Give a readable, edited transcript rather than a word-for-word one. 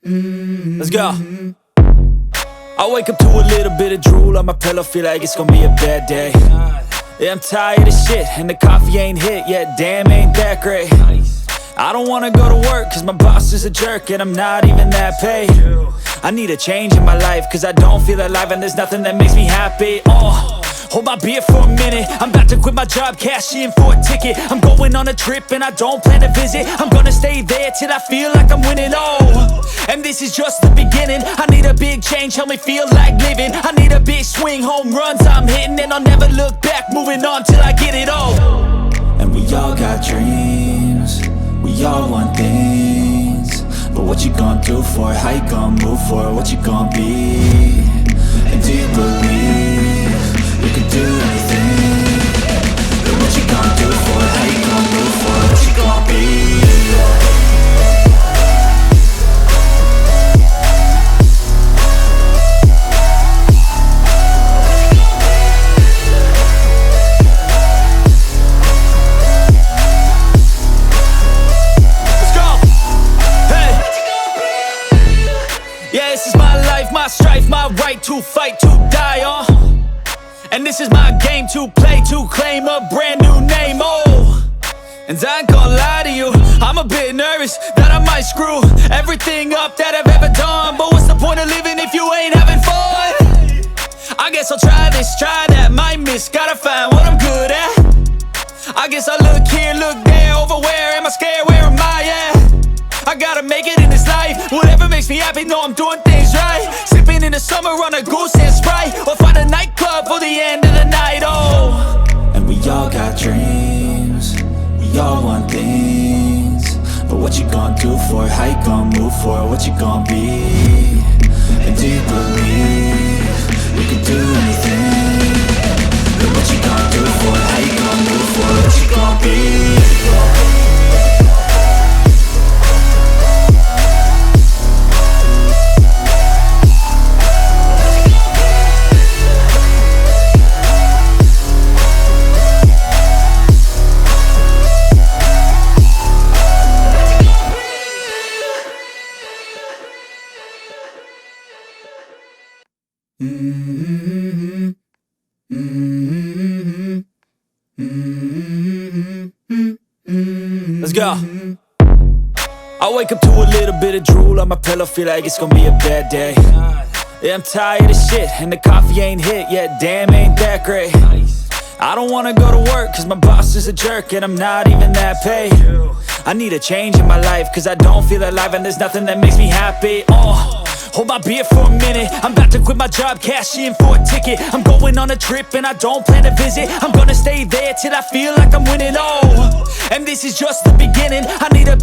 Let's go. I wake up to a little bit of drool on my pillow, feel like it's gonna be a bad day. Yeah, I'm tired of shit, and the coffee ain't hit yet, damn ain't that great. I don't wanna go to work, cause my boss is a jerk, and I'm not even that paid. I need a change in my life, cause I don't feel alive, and there's nothing that makes me happy. Hold my beer for a minute, I'm about to quit my job, cash in for a ticket. I'm going on a trip and I don't plan to visit. I'm gonna stay there till I feel like I'm winning, and this is just the beginning. I need a big change, help me feel like living. I need a big swing, home runs I'm hitting, and I'll never look back, moving on till I get it all. And we all got dreams, we all want things, but what you gonna do for it? How you gonna move for it? What you gonna be? And do you believe you can do anything? But what you gonna do for it? How you gonna move for it? What you gonna be? Let's go! Hey! Yeah, this is my life, my strife, my right to fight, to die on. And this is my game to play, to claim a brand new name, And I ain't gonna lie to you, I'm a bit nervous that I might screw everything up that I've ever done. But what's the point of living if you ain't having fun? I guess I'll try this, try that, might miss, gotta find what I'm good at. I guess I look here, look there, over where am I scared, where am I at? I gotta make it in this life, whatever makes me happy, know I'm doing things right. Sipping in the summer on a goose and Sprite, or find a nightclub for the end of the night, And we all got dreams, we all want things, but what you gonna do for it? How you gonna move for it? What you gonna be? And do you believe you can do anything? But what you gonna do for it? How you gonna move for it? What you gonna be? Let's go. I wake up to a little bit of drool on my pillow, feel like it's gonna be a bad day. Yeah, I'm tired of shit, and the coffee ain't hit yet, damn ain't that great. I don't wanna go to work, cause my boss is a jerk, and I'm not even that paid. I need a change in my life, cause I don't feel alive, and there's nothing that makes me happy. Hold my beer for a minute, I'm about to quit my job, cash in for a ticket. I'm going on a trip and I don't plan to visit. I'm gonna stay there till I feel like I'm winning, and this is just the beginning. I need a